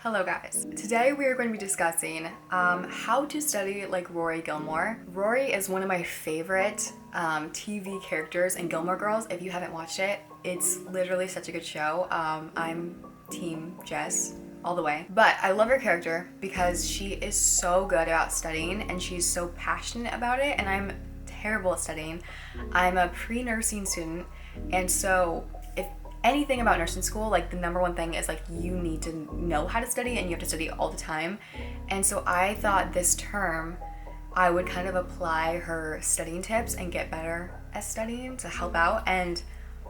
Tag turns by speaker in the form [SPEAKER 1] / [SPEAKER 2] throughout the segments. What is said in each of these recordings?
[SPEAKER 1] Hello guys. Today we are going to be discussing how to study like Rory Gilmore. Rory is one of my favorite TV characters in Gilmore Girls. If you haven't watched it, it's literally such a good show. I'm team Jess all the way. But I love her character because she is so good about studying and she's so passionate about it, and I'm terrible at studying. I'm a pre-nursing student, and so if anything about nursing school, like the number one thing is like you need to know how to study and you have to study all the time. And so I thought this term I would kind of apply her studying tips and get better at studying to help out. And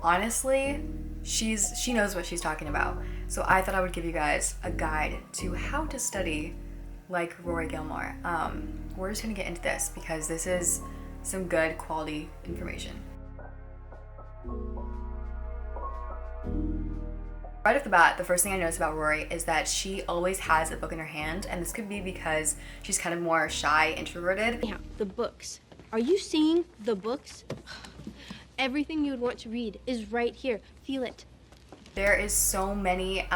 [SPEAKER 1] honestly, she knows what she's talking about. So I thought I would give you guys a guide to how to study like Rory Gilmore. We're just gonna get into this because this is some good quality information. Right off the bat, the first thing I noticed about Rory is that she always has a book in her hand, and this could be because she's kind of more shy, introverted.
[SPEAKER 2] Yeah, the books. Are you seeing the books? Everything you would want to read is right here. Feel it.
[SPEAKER 1] There is so many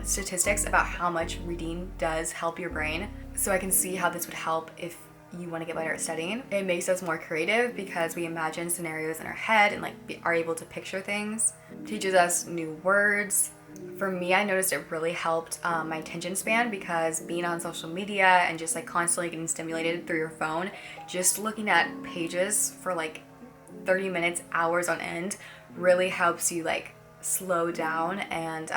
[SPEAKER 1] statistics about how much reading does help your brain, so I can see how this would help if you want to get better at studying. It makes us more creative because we imagine scenarios in our head and are able to picture things. Teaches us new words. For me, I noticed it really helped my attention span because being on social media and just constantly getting stimulated through your phone, just looking at pages for 30 minutes, hours on end, really helps you slow down and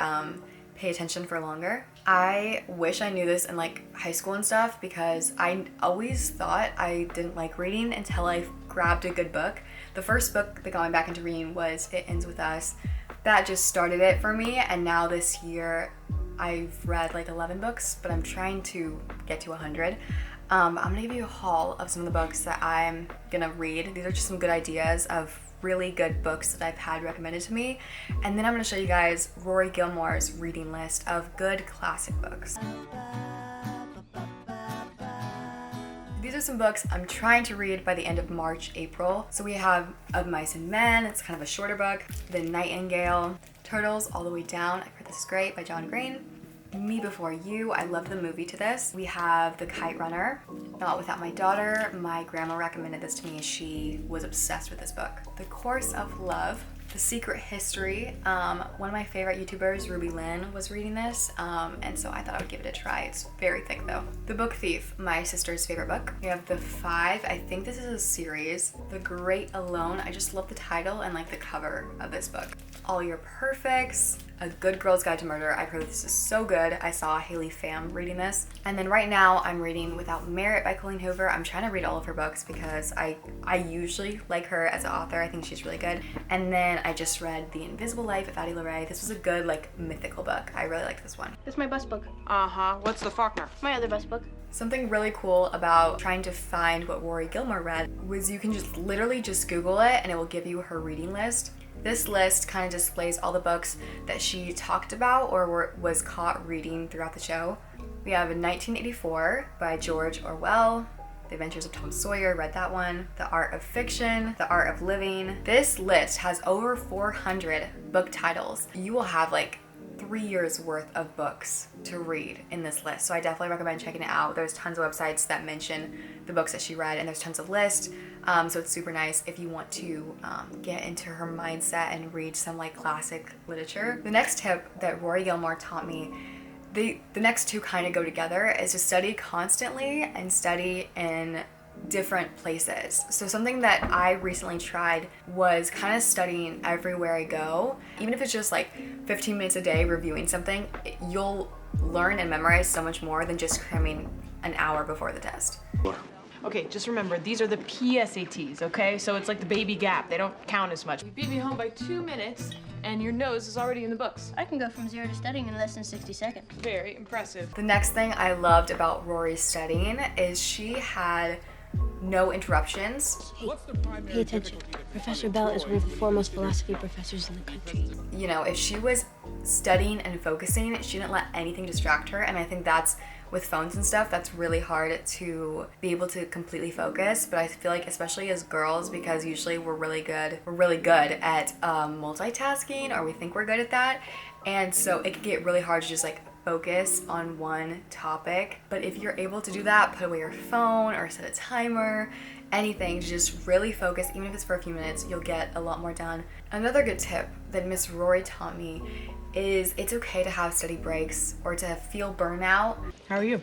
[SPEAKER 1] pay attention for longer. I wish I knew this in high school and stuff because I always thought I didn't like reading until I grabbed a good book. The first book that got me back into reading was It Ends With Us. That just started it for me, and now this year I've read 11 books, but I'm trying to get to 100. I'm gonna give you a haul of some of the books that I'm gonna read. These are just some good ideas of really good books that I've had recommended to me, and then I'm gonna show you guys Rory Gilmore's reading list of good classic books. These are some books I'm trying to read by the end of March, April. So we have Of Mice and Men, it's kind of a shorter book. The Nightingale, Turtles All the Way Down, I've heard this is great, by John Green. Me Before You, I love the movie to this. We have The Kite Runner, Not Without My Daughter. My grandma recommended this to me. She was obsessed with this book. The Course of Love, The Secret History. One of my favorite YouTubers, Ruby Lynn, was reading this, and so I thought I would give it a try. It's very thick though. The Book Thief, my sister's favorite book. We have The Five, I think this is a series. The Great Alone, I just love the title and the cover of this book. All Your Perfects, A Good Girl's Guide to Murder. I've heard this is so good. I saw Haley Pham reading this. And then right now I'm reading Without Merit by Colleen Hoover. I'm trying to read all of her books because I usually like her as an author. I think she's really good. And then I just read The Invisible Life of Addie LaRae. This was a good mythical book. I really like this one.
[SPEAKER 2] This is my bus book.
[SPEAKER 3] Uh-huh. What's the Faulkner?
[SPEAKER 2] My other bus book.
[SPEAKER 1] Something really cool about trying to find what Rory Gilmore read was you can just literally just Google it and it will give you her reading list. This list kind of displays all the books that she talked about or was caught reading throughout the show. We have 1984 by George Orwell, The Adventures of Tom Sawyer, read that one. The Art of Fiction, The Art of Living. This list has over 400 book titles. You will have 3 years worth of books to read in this list. So I definitely recommend checking it out. There's tons of websites that mention the books that she read, and there's tons of lists. So it's super nice if you want to get into her mindset and read some classic literature. The next tip that Rory Gilmore taught me, the next two kind of go together, is to study constantly and study in different places. So something that I recently tried was kind of studying everywhere I go. Even if it's just 15 minutes a day reviewing something, you'll learn and memorize so much more than just cramming an hour before the test.
[SPEAKER 3] Okay, just remember, these are the PSATs, okay? So it's like the baby gap. They don't count as much. You beat me home by 2 minutes, and your nose is already in the books.
[SPEAKER 2] I can go from 0 to studying in less than 60 seconds.
[SPEAKER 3] Very impressive.
[SPEAKER 1] The next thing I loved about Rory's studying is she had no interruptions.
[SPEAKER 2] Hey, pay attention. Professor Bell is one of the foremost philosophy professors in the country.
[SPEAKER 1] You know, if she was studying and focusing, she didn't let anything distract her, and I think that's with phones and stuff, that's really hard to be able to completely focus. But I feel especially as girls, because usually we're really good at multitasking, or we think we're good at that, and so it can get really hard to just focus on one topic. But if you're able to do that, put away your phone or set a timer, anything to just really focus, even if it's for a few minutes, you'll get a lot more done. Another good tip that Miss Rory taught me is it's okay to have study breaks or to feel burnout.
[SPEAKER 3] How are you?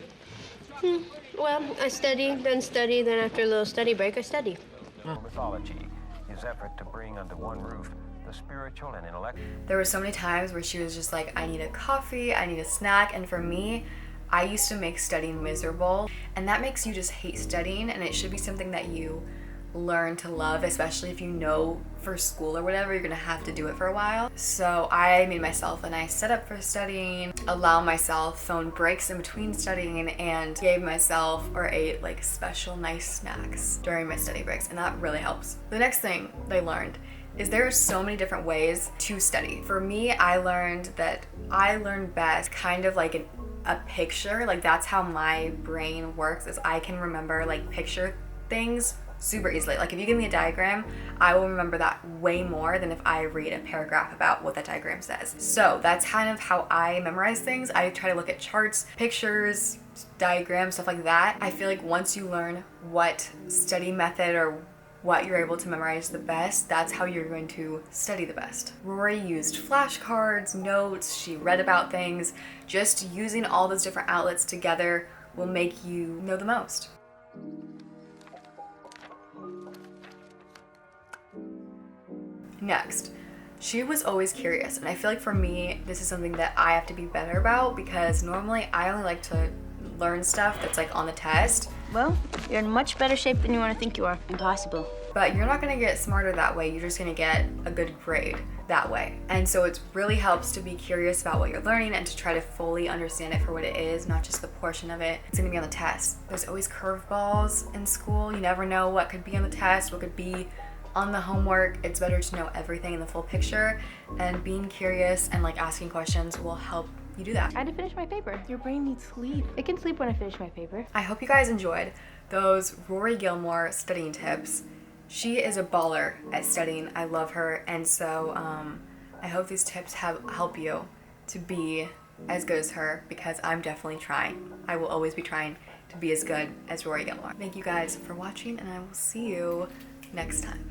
[SPEAKER 2] Well, I study, then after a little study break, I study.
[SPEAKER 4] Mythology, his effort to bring under one roof the spiritual and intellectual.
[SPEAKER 1] There were so many times where she was just like, I need a coffee, I need a snack, and for me, I used to make studying miserable, and that makes you just hate studying, and it should be something that you learn to love, especially if you know for school or whatever you're gonna have to do it for a while. So I made myself a nice setup for studying, allow myself phone breaks in between studying, and gave myself or ate like special nice snacks during my study breaks, and that really helps. The next thing I learned is there are so many different ways to study. For me, I learned that I learn best kind of like a picture. Like that's how my brain works, is I can remember like picture things super easily. Like if you give me a diagram, I will remember that way more than if I read a paragraph about what that diagram says. So that's kind of how I memorize things. I try to look at charts, pictures, diagrams, stuff like that. I feel like once you learn what study method or what you're able to memorize the best, that's how you're going to study the best. Rory used flashcards, notes, she read about things. Just using all those different outlets together will make you know the most. Next, she was always curious, and I feel like for me, this is something that I have to be better about, because normally I only like to learn stuff that's like on the test.
[SPEAKER 5] Well, you're in much better shape than you want to think you are. Impossible.
[SPEAKER 1] But you're not gonna get smarter that way, you're just gonna get a good grade that way. And so it really helps to be curious about what you're learning and to try to fully understand it for what it is, not just the portion of it. It's gonna be on the test. There's always curveballs in school. You never know what could be on the test, what could be on the homework. It's better to know everything in the full picture, and being curious and like asking questions will help you do that.
[SPEAKER 2] I had to finish my paper.
[SPEAKER 3] Your brain needs sleep.
[SPEAKER 2] It can sleep when I finish my paper.
[SPEAKER 1] I hope you guys enjoyed those Rory Gilmore studying tips. She is a baller at studying. I love her, and so I hope these tips help you to be as good as her, because I'm definitely trying. I will always be trying to be as good as Rory Gilmore. Thank you guys for watching, and I will see you next time.